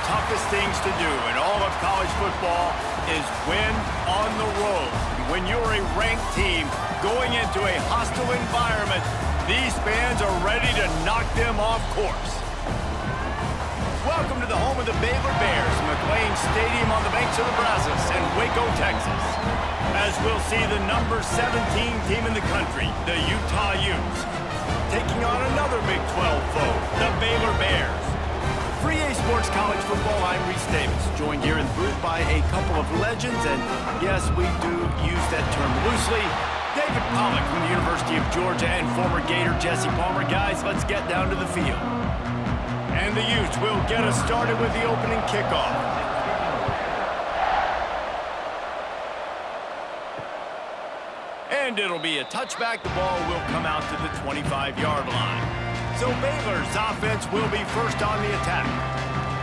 toughest things to do in all of college football is win on the road. When you're a ranked team going into a hostile environment, these fans are ready to knock them off course. Welcome to the home of the Baylor Bears, McLean Stadium on the banks of the Brazos in Waco, Texas. As we'll see the number 17 team in the country, the Utah Utes, taking on another Big 12 foe, the Baylor Bears. For EA Sports College Football, I'm Reese Davis, joined here in the booth by a couple of legends, and yes, we do use that term loosely. David Pollack from the University of Georgia and former Gator Jesse Palmer. Guys, let's get down to the field. And the Utes will get us started with the opening kickoff. And it'll be a touchback. The ball will come out to the 25-yard line. So Baylor's offense will be first on the attack.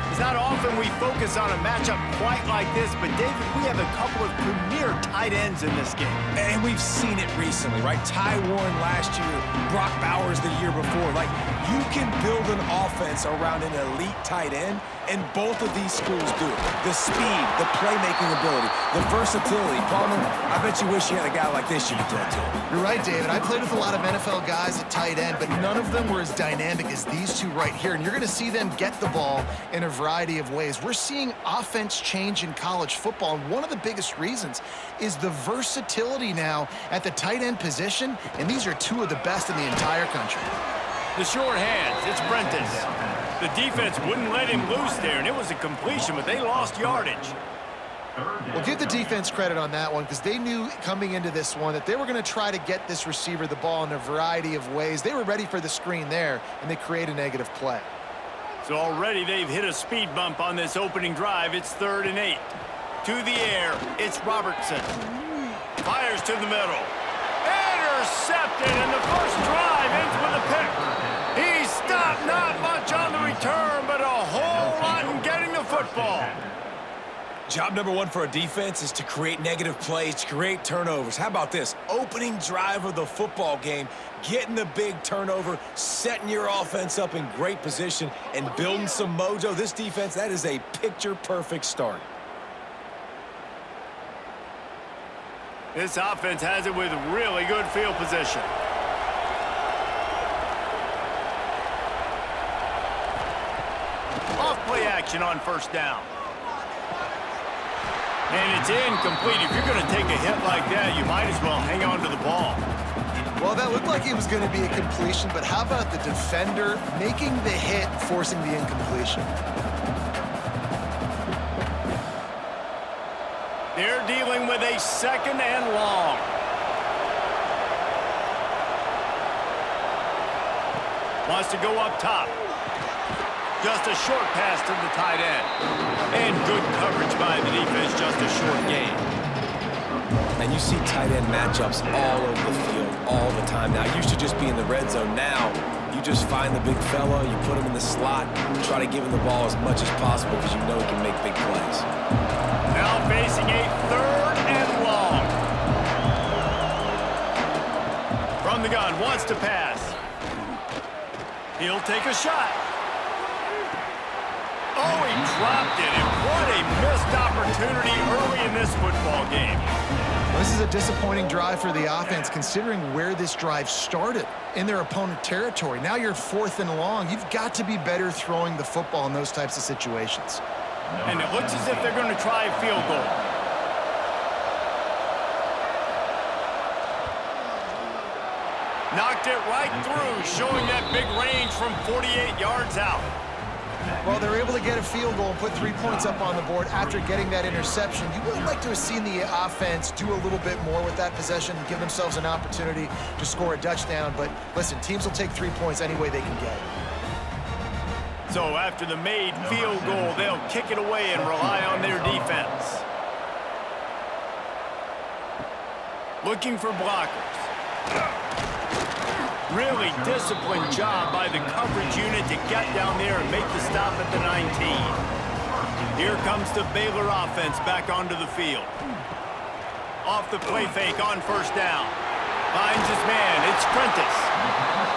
It's not often we focus on a matchup quite like this, but David, we have a couple of premier tight ends in this game. And we've seen it recently, right? Ty Warren last year, Brock Bowers the year before. Like, you can build an offense around an elite tight end, and both of these schools do it. The speed, the playmaking ability, the versatility. Palmer, I bet you wish you had a guy like this you could throw to. You're right, David. I played with a lot of NFL guys at tight end, but none of them were as dynamic as these two right here. And you're going to see them get the ball in a variety of ways. We're seeing offense change in college football, and one of the biggest reasons is the versatility now at the tight end position, and these are two of the best in the entire country. The short hands, it's Prentice. The defense wouldn't let him loose there, and it was a completion, but they lost yardage. Well, give the defense credit on that one, because they knew coming into this one that they were going to try to get this receiver the ball in a variety of ways. They were ready for the screen there, and they create a negative play. So already they've hit a speed bump on this opening drive. It's 3rd and 8. To the air, it's Robertson. Fires to the middle. Intercepted, and the first drive ends with a pick. He stopped, not much on the return, but a whole lot in getting the football. Job number one for a defense is to create negative plays, to create turnovers. How about this? Opening drive of the football game, getting the big turnover, setting your offense up in great position, and building some mojo. This defense, that is a picture-perfect start. This offense has it with really good field position. Off play action on first down. And it's incomplete. If you're going to take a hit like that, you might as well hang on to the ball. Well, that looked like it was going to be a completion, but how about the defender making the hit, forcing the incompletion? They're dealing with a 2nd and long. Wants to go up top. Just a short pass to the tight end. And good coverage by the defense, just a short gain. And you see tight end matchups all over the field all the time. Now, it used to just be in the red zone. Now, you just find the big fella, you put him in the slot, try to give him the ball as much as possible because you know he can make big plays. Now facing a 3rd and long. From the gun, wants to pass. He'll take a shot. Oh, he dropped it, and what a missed opportunity early in this football game. Well, this is a disappointing drive for the offense, considering where this drive started in their opponent territory. Now you're 4th and long. You've got to be better throwing the football in those types of situations. And it looks as if they're going to try a field goal. Knocked it right through, showing that big range from 48 yards out. Well, they're able to get a field goal and put 3 points up on the board after getting that interception. You would like to have seen the offense do a little bit more with that possession and give themselves an opportunity to score a touchdown. But listen, teams will take 3 points any way they can get it. So after the made field goal, they'll kick it away and rely on their defense. Looking for blockers. Really disciplined job by the coverage unit to get down there and make the stop at the 19. Here comes the Baylor offense back onto the field. Off the play fake on first down. Finds his man. It's Prentice.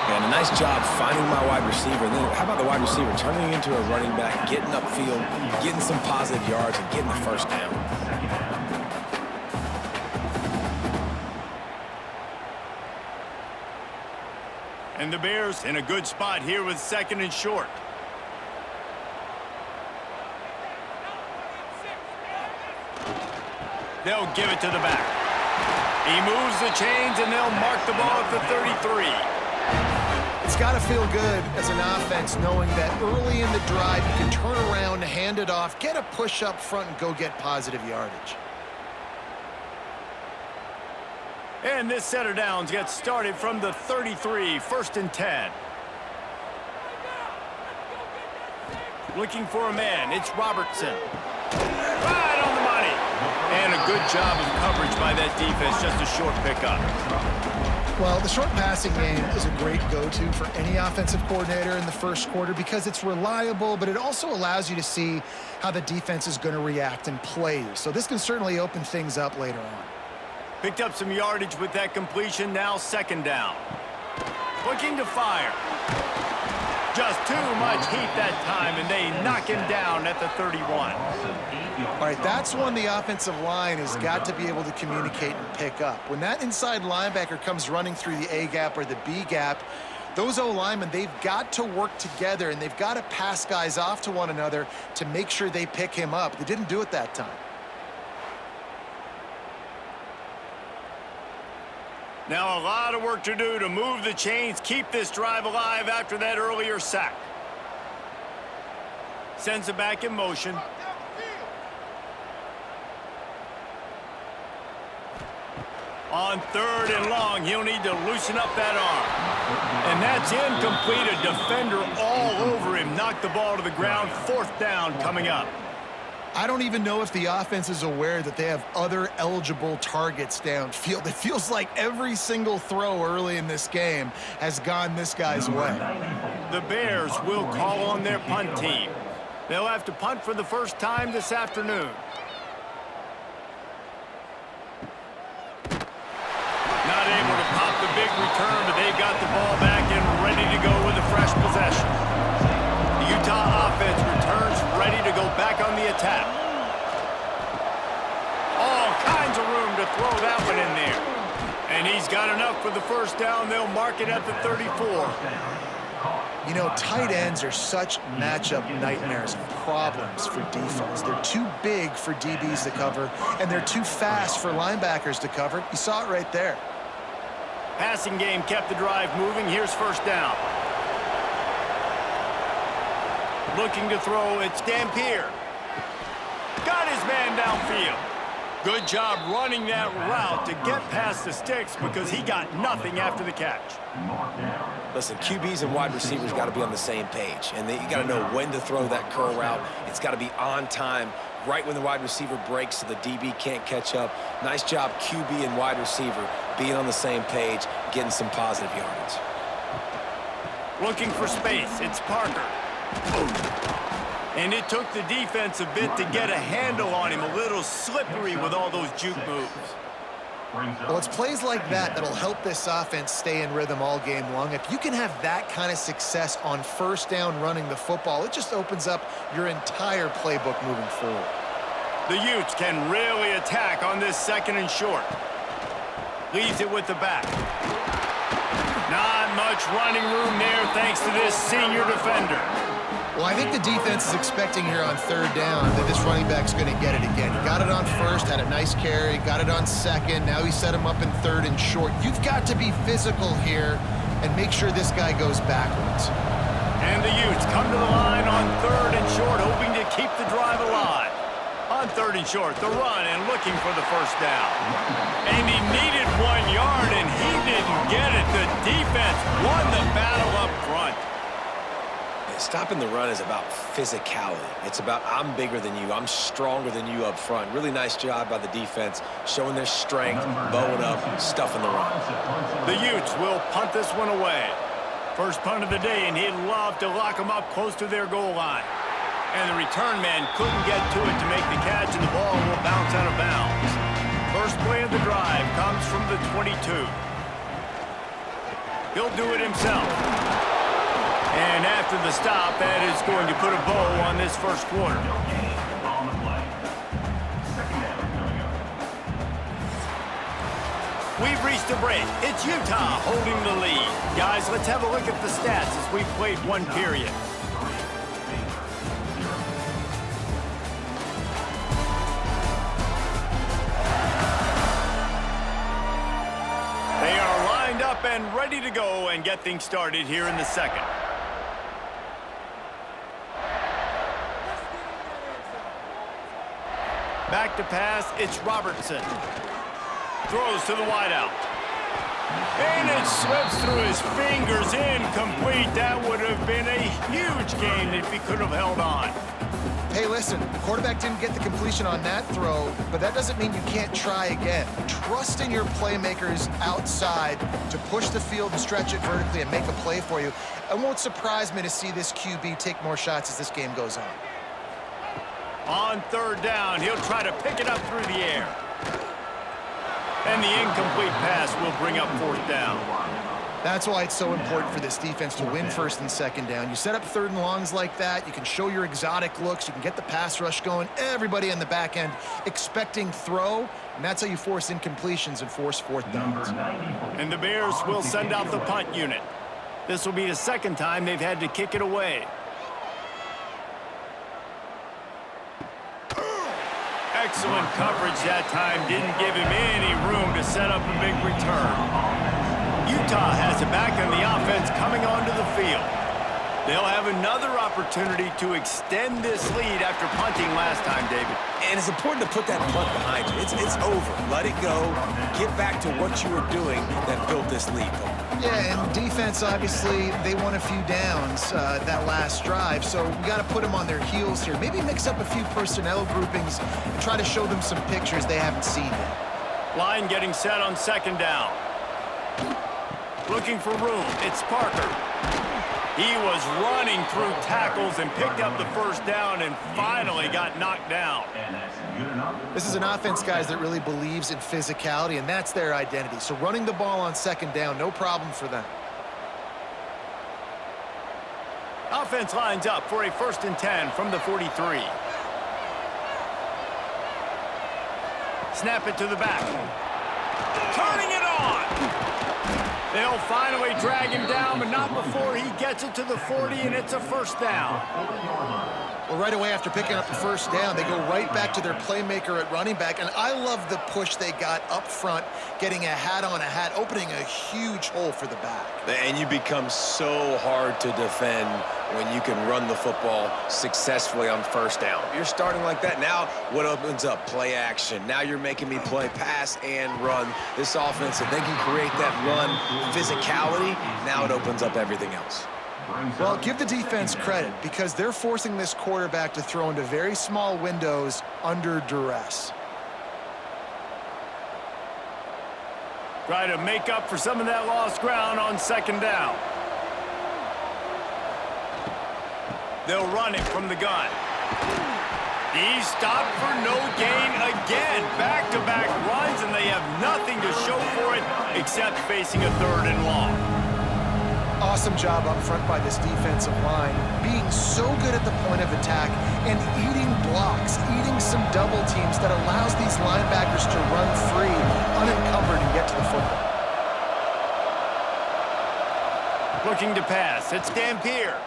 And a nice job finding my wide receiver. And then how about the wide receiver turning into a running back, getting upfield, getting some positive yards, and getting the first down. And the Bears in a good spot here with 2nd and short. They'll give it to the back. He moves the chains, and they'll mark the ball at the 33. It's got to feel good as an offense knowing that early in the drive you can turn around, hand it off, get a push up front, and go get positive yardage. And this set of downs gets started from the 33, 1st and 10. Looking for a man, it's Robertson. Right on the money. And a good job of coverage by that defense, just a short pickup. Well, the short passing game is a great go-to for any offensive coordinator in the first quarter because it's reliable, but it also allows you to see how the defense is going to react and play you. So this can certainly open things up later on. Picked up some yardage with that completion, now 2nd down. Looking to fire. Just too much heat that time, and they knock him down at the 31. All right, that's one the offensive line has got to be able to communicate and pick up. When that inside linebacker comes running through the A gap or the B gap, those O-linemen, they've got to work together, and they've got to pass guys off to one another to make sure they pick him up. They didn't do it that time. Now a lot of work to do to move the chains, keep this drive alive after that earlier sack. Sends it back in motion. On 3rd and long, he'll need to loosen up that arm. And that's incomplete. A defender all over him. Knocked the ball to the ground. 4th down coming up. I don't even know if the offense is aware that they have other eligible targets downfield. It feels like every single throw early in this game has gone this guy's way. The Bears will call on their punt team. They'll have to punt for the first time this afternoon. Not able to pop the big return, but they've got the ball back and ready to go with a fresh possession. The Utah offense returns ready to go back on the attack. All kinds of room to throw that one in there. And he's got enough for the first down. They'll mark it at the 34. You know, tight ends are such matchup nightmares and problems for defense. They're too big for DBs to cover, and they're too fast for linebackers to cover. You saw it right there. Passing game kept the drive moving. Here's first down. Looking to throw, it's Dampier. Got his man downfield. Good job running that route to get past the sticks because he got nothing after the catch. Listen, QBs and wide receivers got to be on the same page, and you got to know when to throw that curl route. It's got to be on time, right when the wide receiver breaks so the DB can't catch up. Nice job, QB and wide receiver, being on the same page, getting some positive yardage. Looking for space, it's Parker. And it took the defense a bit to get a handle on him, a little slippery with all those juke moves. Well, it's plays like that that'll help this offense stay in rhythm all game long. If you can have that kind of success on first down running the football, it just opens up your entire playbook moving forward. The Utes can really attack on this 2nd and short. Leaves it with the back. Not much running room there thanks to this senior defender. Well, I think the defense is expecting here on 3rd down that this running back's going to get it again. He got it on 1st, had a nice carry, got it on 2nd. Now he set him up in 3rd and short. You've got to be physical here and make sure this guy goes backwards. And the Utes come to the line on 3rd and short, hoping to keep the drive alive. On 3rd and short, the run and looking for the first down. And he needed 1 yard, and he didn't get it. The defense won the battle up front. Stopping the run is about physicality. It's about I'm bigger than you. I'm stronger than you up front. Really nice job by the defense, showing their strength, bowing up, stuffing the run. The Utes will punt this one away. First punt of the day, and he'd love to lock them up close to their goal line. And the return man couldn't get to it to make the catch, and the ball will bounce out of bounds. First play of the drive comes from the 22. He'll do it himself. And after the stop, that is going to put a bow on this first quarter. We've reached a break. It's Utah holding the lead. Guys, let's have a look at the stats as we've played one period. They are lined up and ready to go and get things started here in the second. Back to pass, it's Robertson. Throws to the wideout. And it slips through his fingers, incomplete. That would have been a huge gain if he could have held on. Hey, listen, the quarterback didn't get the completion on that throw, but that doesn't mean you can't try again. Trust in your playmakers outside to push the field and stretch it vertically and make a play for you. It won't surprise me to see this QB take more shots as this game goes on. On third down, he'll try to pick it up through the air. And the incomplete pass will bring up fourth down. That's why it's so important for this defense to win first and second down. You set up third and longs like that, you can show your exotic looks, you can get the pass rush going, everybody on the back end expecting throw, and that's how you force incompletions and force fourth downs. And the Bears will send out the punt unit. This will be the second time they've had to kick it away. Excellent coverage that time. Didn't give him any room to set up a big return. Utah has it back on the offense coming onto the field. They'll have another opportunity to extend this lead after punting last time, David. And it's important to put that punt behind you. It's over. Let it go. Get back to what you were doing that built this lead. Yeah, and defense, obviously, they won a few downs that last drive, so we got to put them on their heels here. Maybe mix up a few personnel groupings and try to show them some pictures they haven't seen yet. Line getting set on second down. Looking for room. It's Parker. He was running through tackles and picked up the first down and finally got knocked down. This is an offense, guys, that really believes in physicality, and that's their identity. So running the ball on second down, no problem for them. Offense lines up for a 1st and 10 from the 43. Snap it to the back. Turning it on. They'll finally drag him down, but not before he gets it to the 40, and it's a first down. Well, right away after picking up the first down, they go right back to their playmaker at running back, and I love the push they got up front, getting a hat on a hat, opening a huge hole for the back. And you become so hard to defend when you can run the football successfully on first down. You're starting like that. Now what opens up? Play action. Now you're making me play pass and run. This offense, if they can create that run physicality, now it opens up everything else. Well, give the defense credit because they're forcing this quarterback to throw into very small windows under duress. Try to make up for some of that lost ground on second down. They'll run it from the gun. He's stopped for no gain again. Back-to-back runs, and they have nothing to show for it except facing a 3rd and long. Awesome job up front by this defensive line, being so good at the point of attack and eating blocks, eating some double teams that allows these linebackers to run free, unencumbered, and get to the football. Looking to pass. It's Dampier.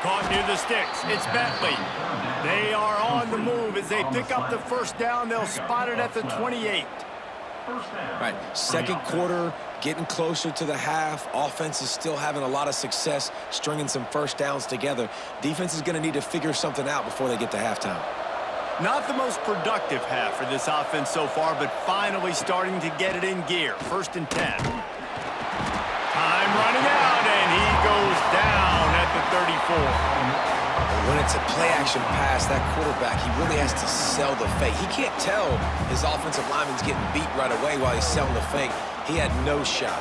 Caught near the sticks. It's Bentley. They are on the move as they pick up the first down. They'll spot it at the 28. Right, second quarter, getting closer to the half. Offense is still having a lot of success stringing some first downs together. Defense is going to need to figure something out before they get to halftime. Not the most productive half for this offense so far, but finally starting to get it in gear. 1st and 10. Time running out, and he goes down at the 34. When it's a play-action pass, that quarterback, he really has to sell the fake. He can't tell his offensive lineman's getting beat right away while he's selling the fake. He had no shot.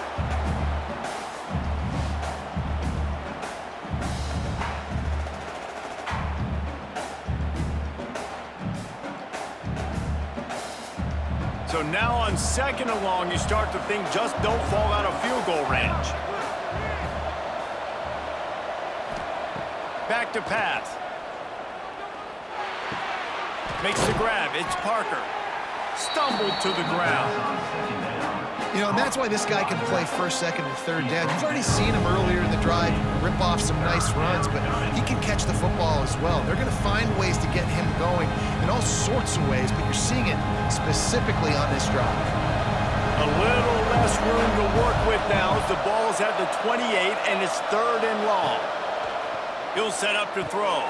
So now on 2nd and long, you start to think just don't fall out of field goal range. Back to pass. Makes the grab. It's Parker. Stumbled to the ground. You know, and that's why this guy can play 1st, 2nd, and 3rd down. You've already seen him earlier in the drive rip off some nice runs, but he can catch the football as well. They're going to find ways to get him going in all sorts of ways, but you're seeing it specifically on this drive. A little less room to work with now as the ball's at the 28, and it's 3rd and long. He'll set up to throw.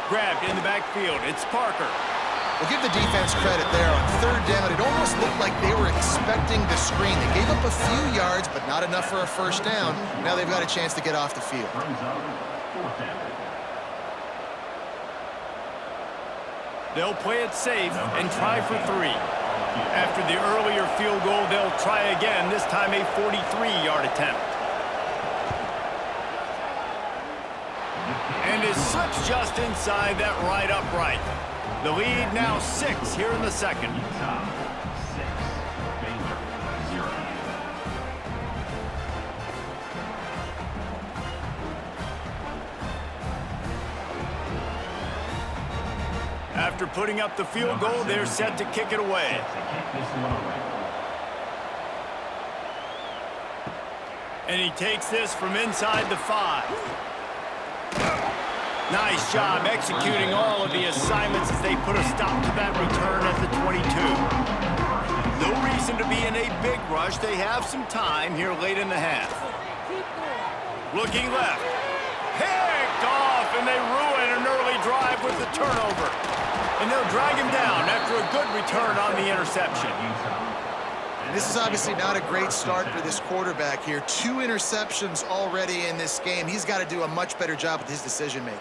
Grabbed in the backfield. It's Parker. We'll give the defense credit there. On 3rd down, it almost looked like they were expecting the screen. They gave up a few yards, but not enough for a 1st down. Now they've got a chance to get off the field. They'll play it safe and try for 3. After the earlier field goal, they'll try again, this time a 43-yard attempt. And it slips just inside that right upright. The lead now 6 here in the 2nd. After putting up the field goal, they're set to kick it away. And he takes this from inside the 5. Nice job executing all of the assignments as they put a stop to that return at the 22. No reason to be in a big rush. They have some time here late in the half. Looking left. Picked off, and they ruin an early drive with the turnover. And they'll drag him down after a good return on the interception. This is obviously not a great start for this quarterback here. 2 interceptions already in this game. He's got to do a much better job with his decision-making.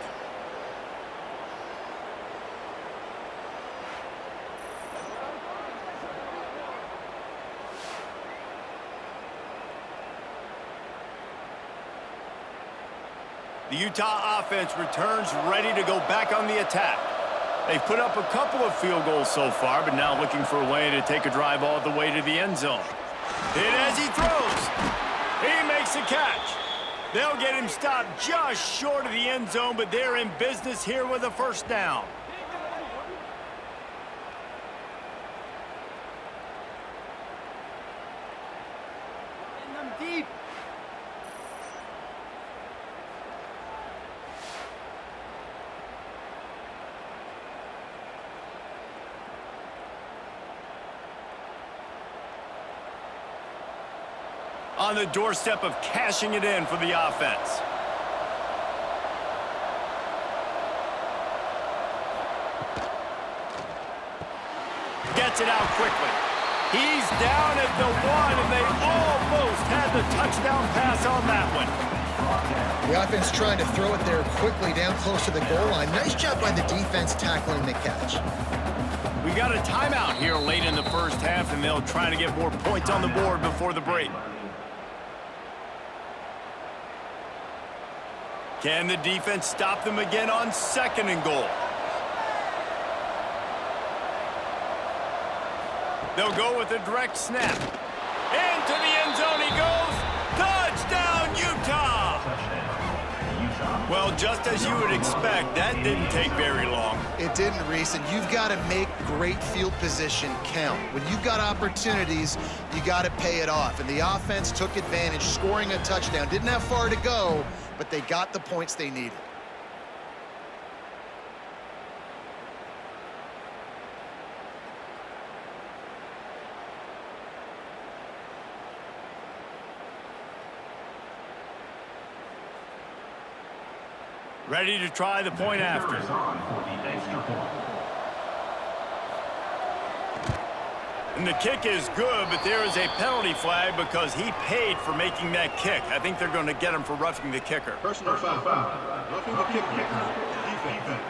The Utah offense returns ready to go back on the attack. They've put up a couple of field goals so far, but now looking for a way to take a drive all the way to the end zone. Hit as he throws. He makes a catch. They'll get him stopped just short of the end zone, but they're in business here with a 1st down. Deep. On the doorstep of cashing it in for the offense. Gets it out quickly. He's down at the 1, and they almost had the touchdown pass on that one. The offense trying to throw it there quickly down close to the goal line. Nice job by the defense tackling the catch. We got a timeout here late in the 1st half, and they'll try to get more points on the board before the break. Can the defense stop them again on 2nd and goal? They'll go with a direct snap. Into the end zone he goes. Touchdown, Utah! Well, just as you would expect, that didn't take very long. It didn't, Reese, and you've got to make great field position count. When you've got opportunities, you got to pay it off. And the offense took advantage, scoring a touchdown. Didn't have far to go, but they got the points they needed. Ready to try the point after. And the kick is good, but there is a penalty flag because he paid for making that kick. I think they're going to get him for roughing the kicker. Personal foul. Roughing the kicker. Defense.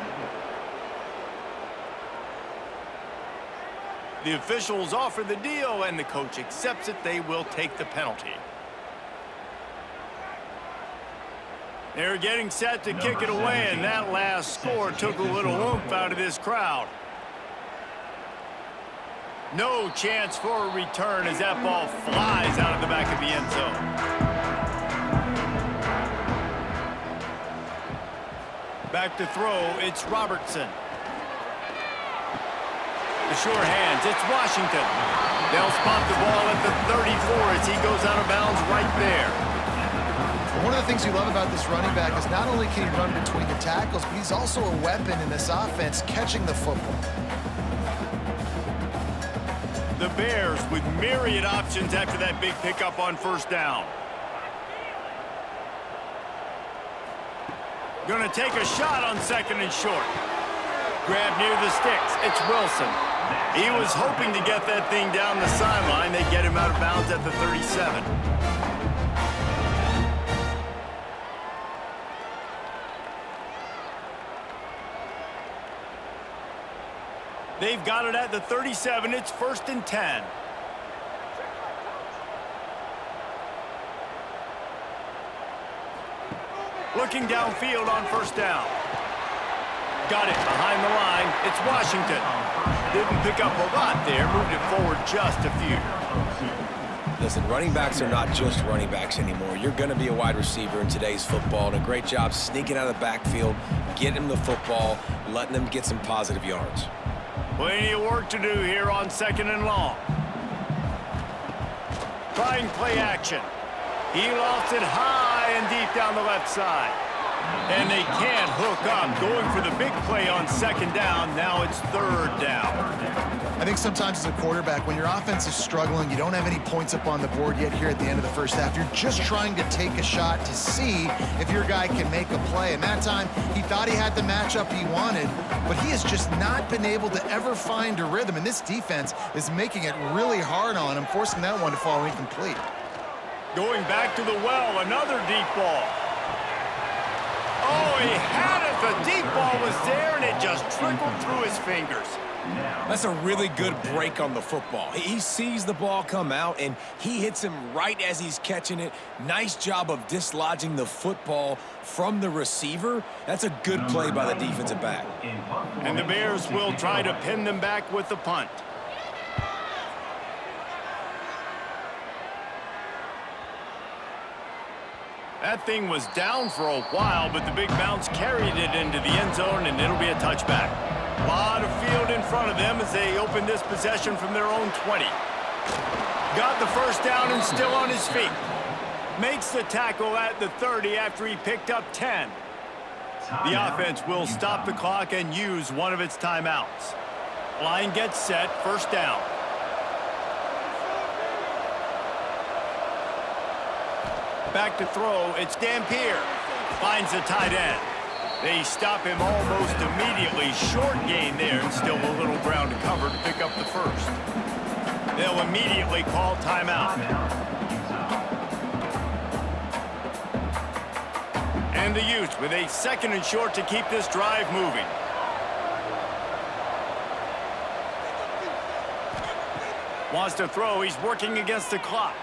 The officials offer the deal, and the coach accepts it. They will take the penalty. They're getting set to kick it away, and that last score took a little oomph out of this crowd. No chance for a return as that ball flies out of the back of the end zone. Back to throw, it's Robertson. The sure hands, it's Washington. They'll spot the ball at the 34 as he goes out of bounds right there. One of the things you love about this running back is not only can he run between the tackles, but he's also a weapon in this offense catching the football. The Bears with myriad options after that big pickup on first down. Gonna take a shot on second and short. Grab near the sticks. It's Wilson. He was hoping to get that thing down the sideline. They get him out of bounds at the 37. They've got it at the 37. It's 1st and 10. Looking downfield on first down. Got it behind the line. It's Washington. Didn't pick up a lot there. Moved it forward just a few. Listen, running backs are not just running backs anymore. You're going to be a wide receiver in today's football, and a great job sneaking out of the backfield, getting them the football, letting them get some positive yards. Plenty of work to do here on second and long. Trying play action. He lofts it high and deep down the left side. And they can't hook up. Going for the big play on second down. Now it's third down. I think sometimes as a quarterback, when your offense is struggling, you don't have any points up on the board yet here at the end of the first half. You're just trying to take a shot to see if your guy can make a play. And that time, he thought he had the matchup he wanted, but he has just not been able to ever find a rhythm. And this defense is making it really hard on him, forcing that one to fall incomplete. Going back to the well, another deep ball. Oh, he had it. The deep ball was there, and it just trickled through his fingers. That's a really good break on the football. He sees the ball come out, and he hits him right as he's catching it. Nice job of dislodging the football from the receiver. That's a good play by the defensive back. And the Bears will try to pin them back with the punt. That thing was down for a while, but the big bounce carried it into the end zone, and it'll be a touchback. A lot of field in front of them as they open this possession from their own 20. Got the first down and still on his feet. Makes the tackle at the 30 after he picked up 10. The offense will stop the clock and use one of its timeouts. Line gets set, first down. Back to throw, it's Dampier. Finds the tight end. They stop him almost immediately. Short gain there, and still a little ground to cover to pick up the first. They'll immediately call timeout. And the Utes with a 2nd and short to keep this drive moving. Wants to throw, he's working against the clock.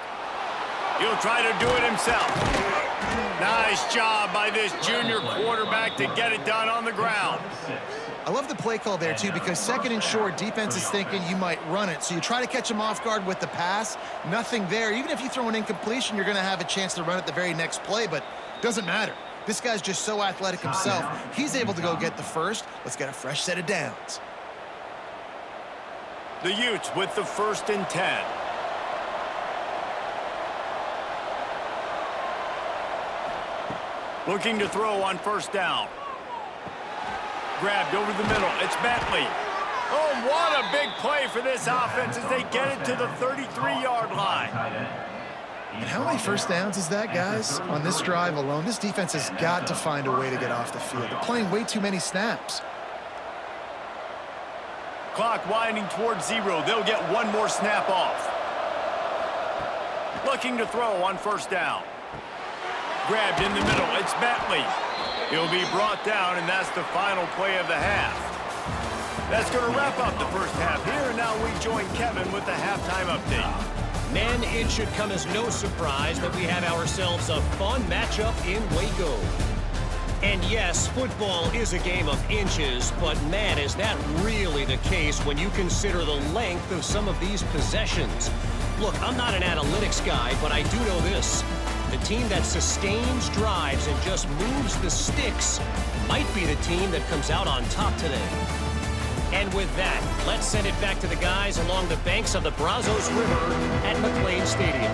He'll try to do it himself. Nice job by this junior quarterback to get it done on the ground. I love the play call there, too, because 2nd and short, defense is thinking you might run it. So you try to catch him off guard with the pass. Nothing there. Even if you throw an incompletion, you're going to have a chance to run it the very next play, but it doesn't matter. This guy's just so athletic himself. He's able to go get the first. Let's get a fresh set of downs. The Utes with the 1st and 10. Looking to throw on first down. Grabbed over the middle. It's Bentley. Oh, what a big play for this offense as they get it to the 33-yard line. And how many first downs is that, guys? On this drive alone, this defense has got to find a way to get off the field. They're playing way too many snaps. Clock winding towards 0. They'll get one more snap off. Looking to throw on first down. Grabbed in the middle. It's Bentley. He'll be brought down, and that's the final play of the half. That's going to wrap up the first half here, and now we join Kevin with the halftime update. Men, it should come as no surprise that we have ourselves a fun matchup in Waco. And yes, football is a game of inches, but man, is that really the case when you consider the length of some of these possessions. Look, I'm not an analytics guy, but I do know this. The team that sustains drives and just moves the sticks might be the team that comes out on top today. And with that, let's send it back to the guys along the banks of the Brazos River at McLean Stadium.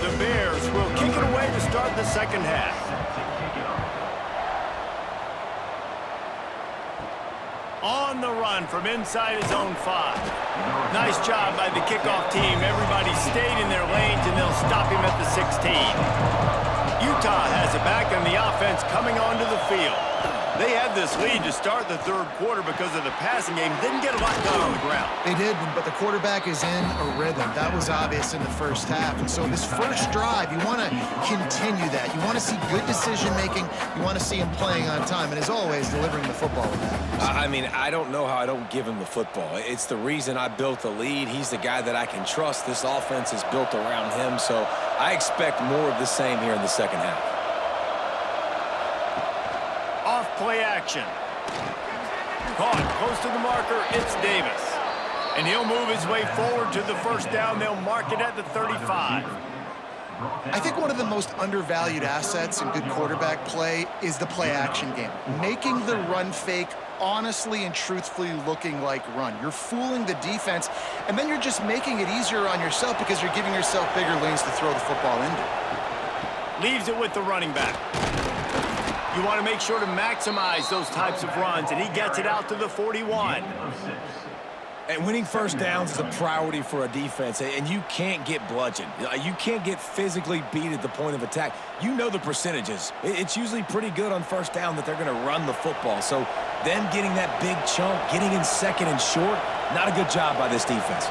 The Bears will kick it away to start the second half. On the run from inside his own 5. Nice job by the kickoff team. Everybody stayed in their lanes, and they'll stop him at the 16. Utah has it back, and the offense coming onto the field. They had this lead to start the third quarter because of the passing game. Didn't get a lot done on the ground. They did, but the quarterback is in a rhythm. That was obvious in the first half. And so this first drive, you want to continue that. You want to see good decision-making. You want to see him playing on time. And as always, delivering the football with that. I mean, I don't know how I don't give him the football. It's the reason I built the lead. He's the guy that I can trust. This offense is built around him. So I expect more of the same here in the second half. Off play action. Caught close to the marker, it's Davis. And he'll move his way forward to the first down. They'll mark it at the 35. I think one of the most undervalued assets in good quarterback play is the play action game. Making the run fake honestly and truthfully looking like run. You're fooling the defense, and then you're just making it easier on yourself because you're giving yourself bigger lanes to throw the football into. Leaves it with the running back. You want to make sure to maximize those types of runs, and he gets it out to the 41. And winning first downs is a priority for a defense, and you can't get bludgeoned. You can't get physically beat at the point of attack. You know the percentages. It's usually pretty good on first down that they're going to run the football. So them getting that big chunk, getting in second and short, not a good job by this defense.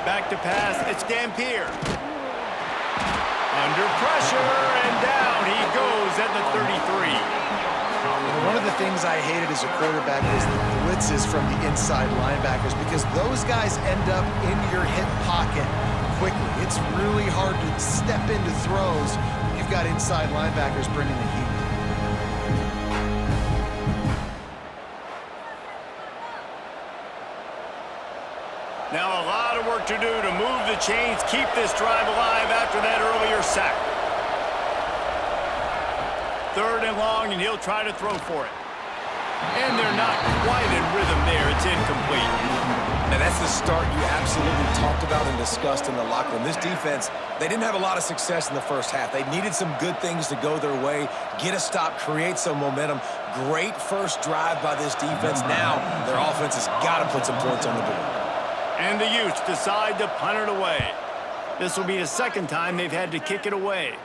Back to pass, it's Dampier. Under pressure, and down he goes at the 33. One of the things I hated as a quarterback was the blitzes from the inside linebackers because those guys end up in your hip pocket quickly. It's really hard to step into throws when you've got inside linebackers bringing the heat. Now a lot of work to do to move the chains, keep this drive alive after that earlier sack. Third and long, and he'll try to throw for it. And they're not quite in rhythm there. It's incomplete. Now, that's the start you absolutely talked about and discussed in the locker room. This defense, they didn't have a lot of success in the first half. They needed some good things to go their way, get a stop, create some momentum. Great first drive by this defense. Now, their offense has got to put some points on the board. And the Utes decide to punt it away. This will be the second time they've had to kick it away.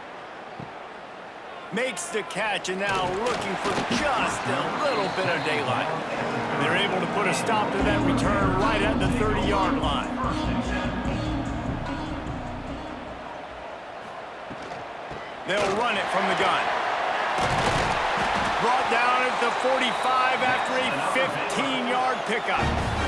Makes the catch, and now looking for just a little bit of daylight. They're able to put a stop to that return right at the 30-yard line. They'll run it from the gun. Brought down at the 45 after a 15-yard pickup.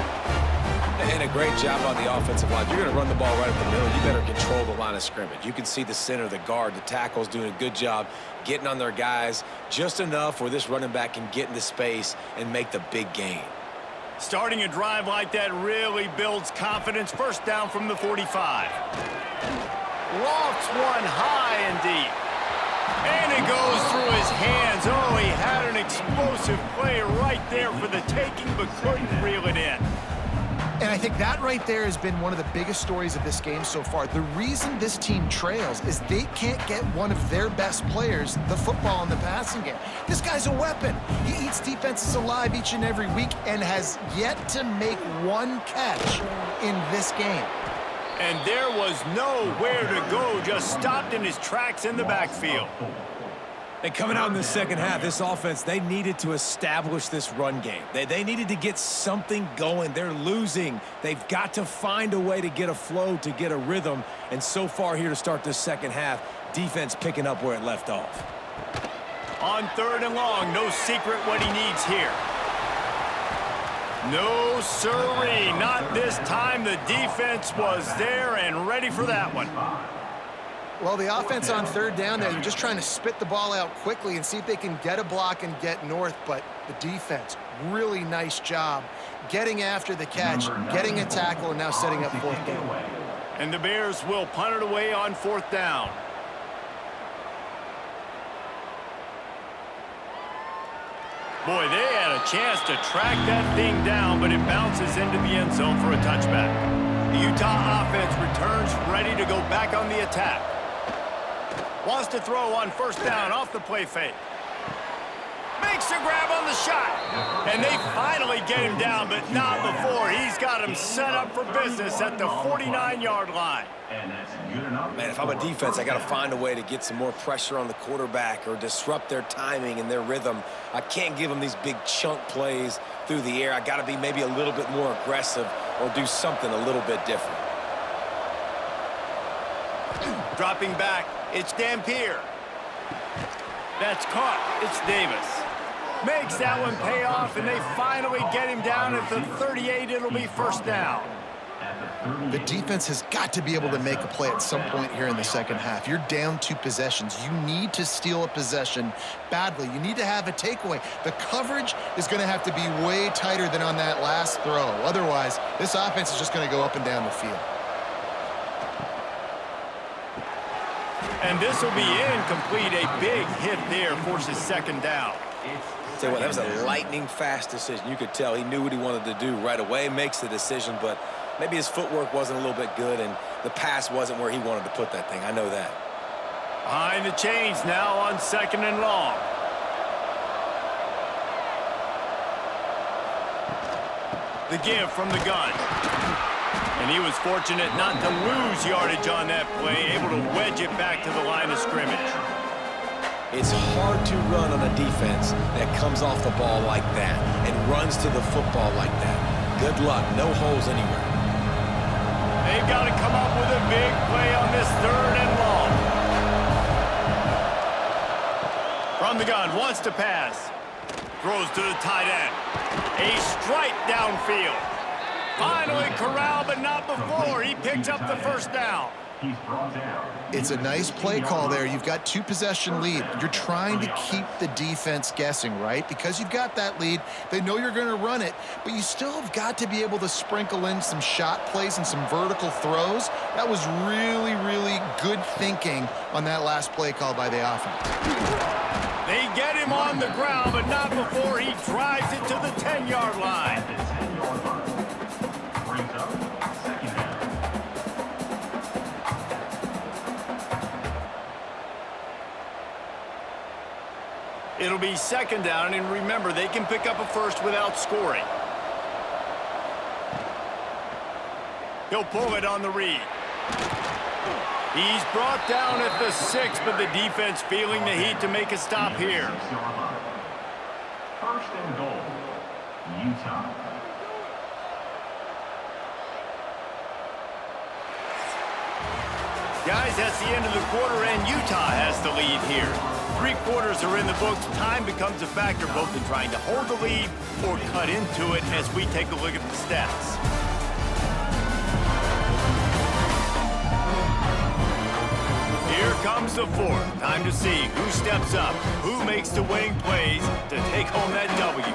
And a great job on the offensive line. You're going to run the ball right up the middle. You better control the line of scrimmage. You can see the center, the guard, the tackles doing a good job getting on their guys just enough where this running back can get into space and make the big gain. Starting a drive like that really builds confidence. First down from the 45. Lofts one high and deep. And it goes through his hands. Oh, he had an explosive play right there for the taking, but couldn't reel it in. And I think that right there has been one of the biggest stories of this game so far. The reason this team trails is they can't get one of their best players the football in the passing game. This guy's a weapon. He eats defenses alive each and every week and has yet to make one catch in this game. And there was nowhere to go, just stopped in his tracks in the backfield. And coming out in the second half, this offense, they needed to establish this run game. They needed to get something going. They're losing. They've got to find a way to get a flow, to get a rhythm. And so far here to start this second half, defense picking up where it left off. On third and long, no secret what he needs here. No siree, not this time. The defense was there and ready for that one. Well, the offense on third down there, they're just trying to spit the ball out quickly and see if they can get a block and get north, but the defense, really nice job getting after the catch, getting a tackle, and now setting up fourth down. And the Bears will punt it away on fourth down. Boy, they had a chance to track that thing down, but it bounces into the end zone for a touchback. The Utah offense returns ready to go back on the attack. Wants to throw on first down off the play fake. Makes a grab on the shot. And they finally get him down, but not before. He's got him set up for business at the 49-yard line. Man, if I'm a defense, I got to find a way to get some more pressure on the quarterback or disrupt their timing and their rhythm. I can't give them these big chunk plays through the air. I got to be maybe a little bit more aggressive or do something a little bit different. Dropping back, it's Dampier. That's caught. It's Davis. Makes that one pay off, and they finally get him down at the 38. It'll be first down. The defense has got to be able to make a play at some point here in the second half. You're down 2 possessions. You need to steal a possession badly. You need to have a takeaway. The coverage is going to have to be way tighter than on that last throw. Otherwise, this offense is just going to go up and down the field. And this will be incomplete. A big hit there forces second down. Tell you what, that was a lightning-fast decision. You could tell he knew what he wanted to do right away, makes the decision, but maybe his footwork wasn't a little bit good, and the pass wasn't where he wanted to put that thing. I know that. Behind the chains now on second and long. The give from the gun. And he was fortunate not to lose yardage on that play, able to wedge it back to the line of scrimmage. It's hard to run on a defense that comes off the ball like that and runs to the football like that. Good luck. No holes anywhere. They've got to come up with a big play on this third and long. From the gun, wants to pass. Throws to the tight end. A strike downfield. Finally corralled, but not before. He picks up the first down. It's a nice play call there. You've got 2 possession lead. You're trying to keep the defense guessing, right? Because you've got that lead. They know you're going to run it, but you still have got to be able to sprinkle in some shot plays and some vertical throws. That was really, really good thinking on that last play call by the offense. They get him on the ground, but not before he drives it to the 10-yard line. It'll be second down, and remember, they can pick up a first without scoring. He'll pull it on the read. He's brought down at the 6, but the defense feeling the heat to make a stop here. First and goal, Utah. Guys, that's the end of the quarter, and Utah has the lead here. 3 quarters are in the books. Time becomes a factor both in trying to hold the lead or cut into it as we take a look at the stats. Here comes the 4th. Time to see who steps up, who makes the winning plays to take home that W.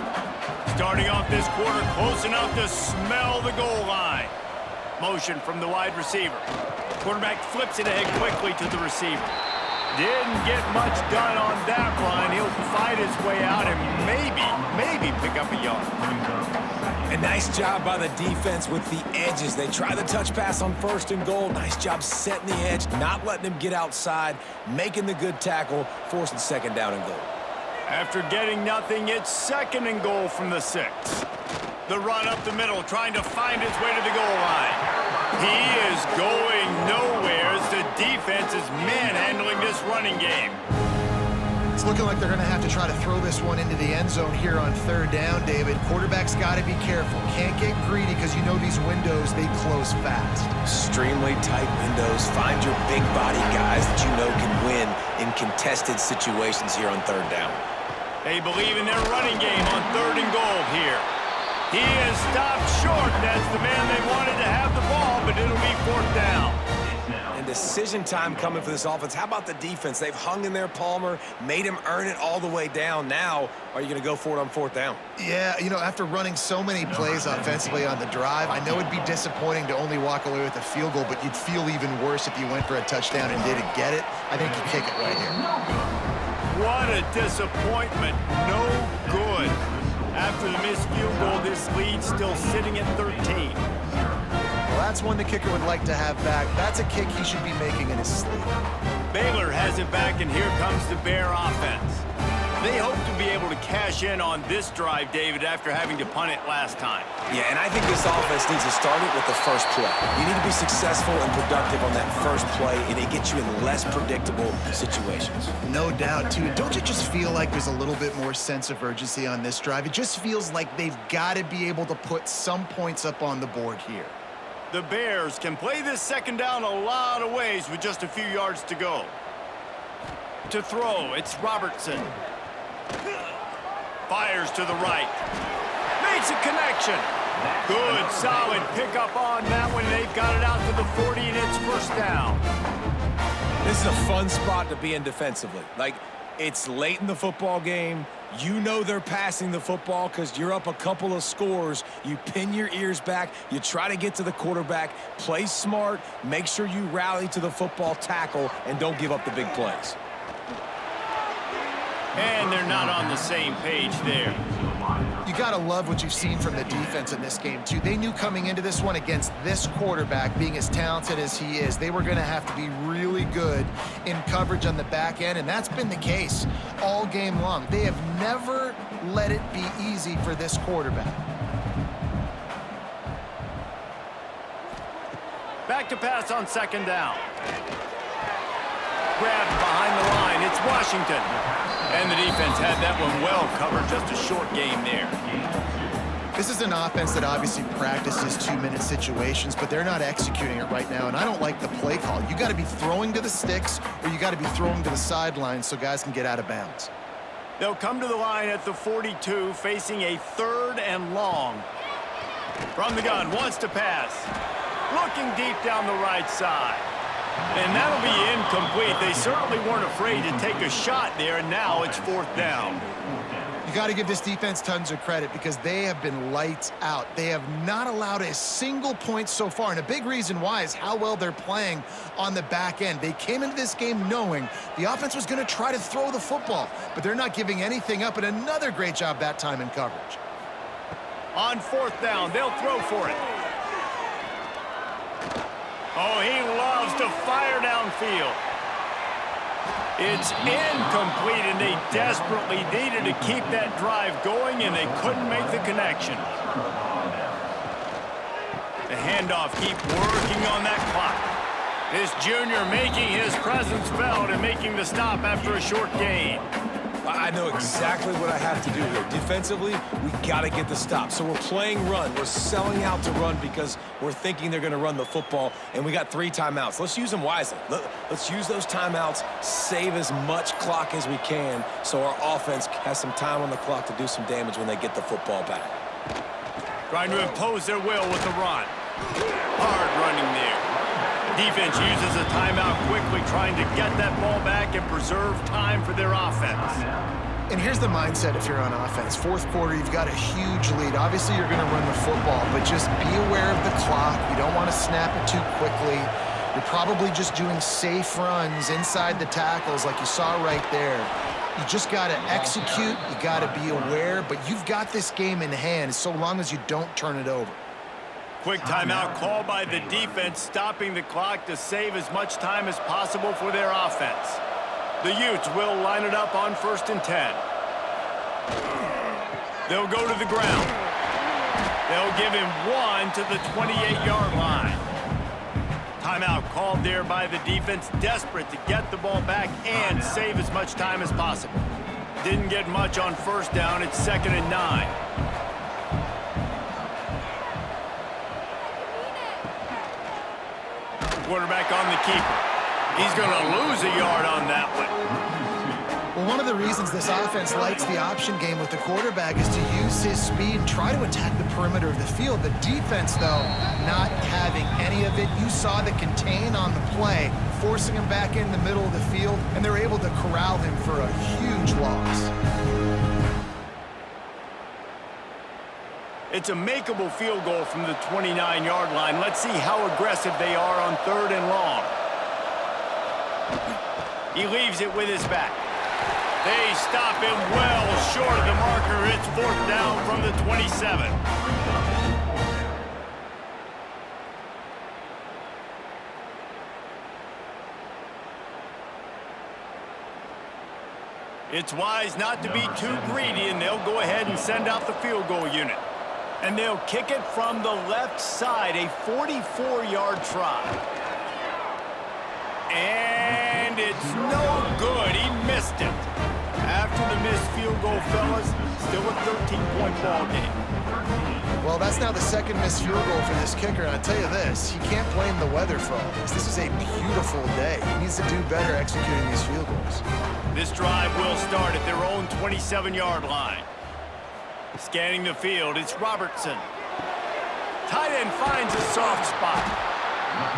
Starting off this quarter close enough to smell the goal line. Motion from the wide receiver. Quarterback flips it ahead quickly to the receiver. Didn't get much done on that run. He'll fight his way out and maybe pick up a yard. A nice job by the defense with the edges. They try the touch pass on first and goal. Nice job setting the edge, not letting him get outside, making the good tackle, forcing second down and goal. After getting nothing, it's second and goal from the 6. The run up the middle, trying to find his way to the goal line. He is going nowhere as the defense is manhandling this running game. It's looking like they're going to have to try to throw this one into the end zone here on third down, David. Quarterback's got to be careful. Can't get greedy because you know these windows, they close fast. Extremely tight windows. Find your big body guys that you know can win in contested situations here on third down. They believe in their running game on third and goal here. He is stopped short. That's the man they wanted to have the ball, but it'll be 4th down. And decision time coming for this offense. How about the defense? They've hung in there, Palmer, made him earn it all the way down. Now, are you going to go for it on 4th down? Yeah, you know, after running so many plays offensively on the drive, I know it'd be disappointing to only walk away with a field goal, but you'd feel even worse if you went for a touchdown and didn't get it. I think you kick it right here. What a disappointment. No good. After the missed field goal, this lead still sitting at 13. Well, that's one the kicker would like to have back. That's a kick he should be making in his sleep. Baylor has it back, and here comes the Bear offense. They hope to be able to cash in on this drive, David, after having to punt it last time. Yeah, and I think this offense needs to start it with the first play. You need to be successful and productive on that first play, and it gets you in less predictable situations. No doubt, too. Don't you just feel like there's a little bit more sense of urgency on this drive? It just feels like they've got to be able to put some points up on the board here. The Bears can play this 2nd down a lot of ways with just a few yards to go. To throw, it's Robertson. Fires to the right. Makes a connection. Good, solid pickup on that one. They've got it out to the 40, and it's 1st down. This is a fun spot to be in defensively. Like, it's late in the football game. You know they're passing the football because you're up a couple of scores. You pin your ears back. You try to get to the quarterback. Play smart. Make sure you rally to the football tackle and don't give up the big plays. And they're not on the same page there. You got to love what you've seen from the defense in this game, too. They knew coming into this one against this quarterback, being as talented as he is, they were going to have to be really good in coverage on the back end, and that's been the case all game long. They have never let it be easy for this quarterback. Back to pass on 2nd down. Grabbed behind the line. It's Washington. And the defense had that one well covered. Just a short game there. This is an offense that obviously practices 2-minute situations, but they're not executing it right now, and I don't like the play call. You got to be throwing to the sticks, or you got to be throwing to the sidelines so guys can get out of bounds. They'll come to the line at the 42, facing a 3rd and long. From the gun, wants to pass. Looking deep down the right side. And that'll be incomplete. They certainly weren't afraid to take a shot there, and now it's 4th down. You got to give this defense tons of credit because they have been lights out. They have not allowed a single point so far, and a big reason why is how well they're playing on the back end. They came into this game knowing the offense was going to try to throw the football, but they're not giving anything up, and another great job that time in coverage. On 4th down, they'll throw for it. Oh, he loves to fire downfield. It's incomplete, and they desperately needed to keep that drive going, and they couldn't make the connection. The handoff, keep working on that clock. This junior making his presence felt and making the stop after a short gain. I know exactly what I have to do here. Defensively, we got to get the stop. So we're playing run. We're selling out to run because we're thinking they're going to run the football, and we got 3 timeouts. Let's use them wisely. Let's use those timeouts, save as much clock as we can so our offense has some time on the clock to do some damage when they get the football back. Trying to impose their will with the run. Hard running there. Defense uses a timeout quickly, trying to get that ball back and preserve time for their offense. And here's the mindset if you're on offense. 4th quarter, you've got a huge lead. Obviously, you're going to run the football, but just be aware of the clock. You don't want to snap it too quickly. You're probably just doing safe runs inside the tackles like you saw right there. You just got to execute. You got to be aware, but you've got this game in hand so long as you don't turn it over. Quick timeout called by the defense, stopping the clock to save as much time as possible for their offense. The Utes will line it up on 1st and 10. They'll go to the ground. They'll give him 1 to the 28-yard line. Timeout called there by the defense, desperate to get the ball back and save as much time as possible. Didn't get much on 1st down. It's 2nd and 9. Quarterback on the keeper. He's going to lose a yard on that one. Well, one of the reasons this offense likes the option game with the quarterback is to use his speed and try to attack the perimeter of the field. The defense, though, not having any of it. You saw the contain on the play, forcing him back in the middle of the field, and they're able to corral him for a huge loss. It's a makeable field goal from the 29-yard line. Let's see how aggressive they are on 3rd and long. He leaves it with his back. They stop him well short of the marker. It's 4th down from the 27. It's wise not to be too greedy, and they'll go ahead and send out the field goal unit. And they'll kick it from the left side, a 44-yard try. And it's no good. He missed it. After the missed field goal, fellas, still a 13-point ball game. Well, that's now the second missed field goal for this kicker, and I'll tell you this, you can't blame the weather for all this. This is a beautiful day. He needs to do better executing these field goals. This drive will start at their own 27-yard line. Scanning the field, it's Robertson. Tight end finds a soft spot.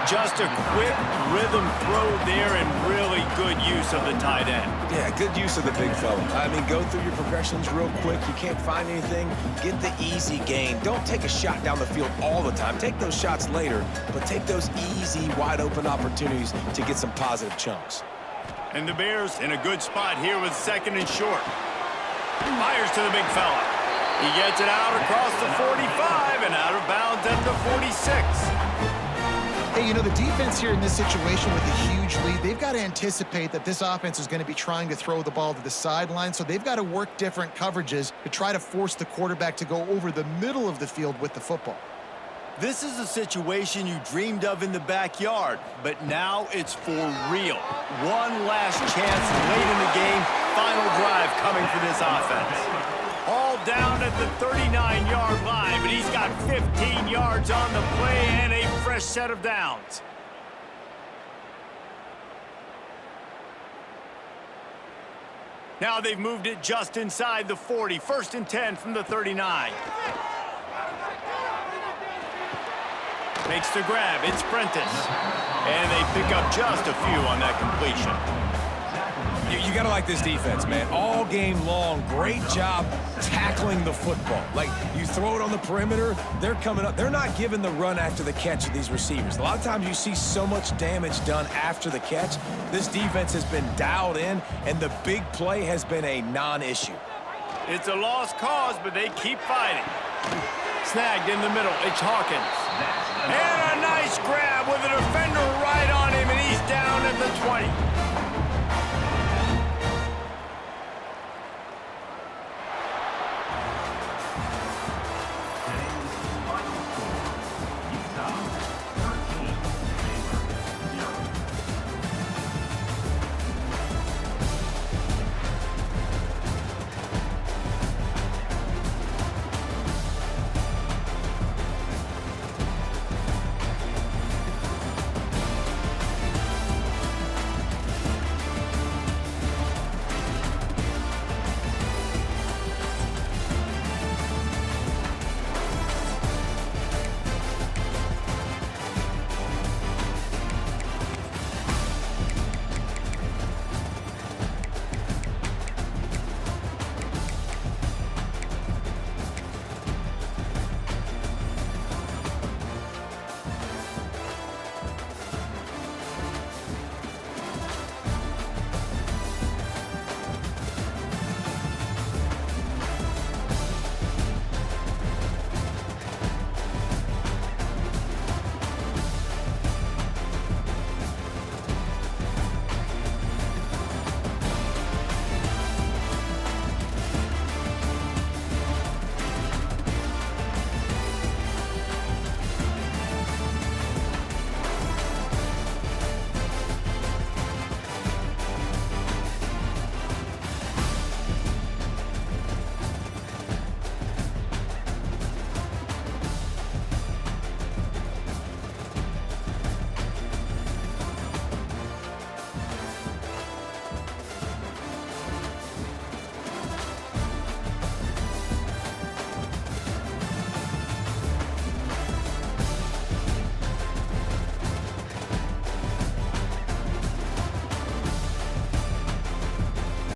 Just a quick rhythm throw there and really good use of the tight end. Yeah, good use of the big fella. I mean, go through your progressions real quick. You can't find anything, get the easy gain. Don't take a shot down the field all the time. Take those shots later, but take those easy, wide-open opportunities to get some positive chunks. And the Bears in a good spot here with 2nd and short. Fires to the big fella. He gets it out across the 45 and out of bounds at the 46. Hey, you know, the defense here in this situation with a huge lead, they've got to anticipate that this offense is going to be trying to throw the ball to the sideline, so they've got to work different coverages to try to force the quarterback to go over the middle of the field with the football. This is a situation you dreamed of in the backyard, but now it's for real. One last chance late in the game, final drive coming for this offense. All down at the 39-yard line, but he's got 15 yards on the play and a fresh set of downs. Now they've moved it just inside the 40. 1st and 10 from the 39. Makes the grab. It's Prentice. And they pick up just a few on that completion. You got to like this defense, man. All game long, great job tackling the football. Like, you throw it on the perimeter, they're coming up. They're not giving the run after the catch of these receivers. A lot of times you see so much damage done after the catch. This defense has been dialed in, and the big play has been a non-issue. It's a lost cause, but they keep fighting. Snagged in the middle. It's Hawkins. And a nice grab with a defender right on him, and he's down at the 20.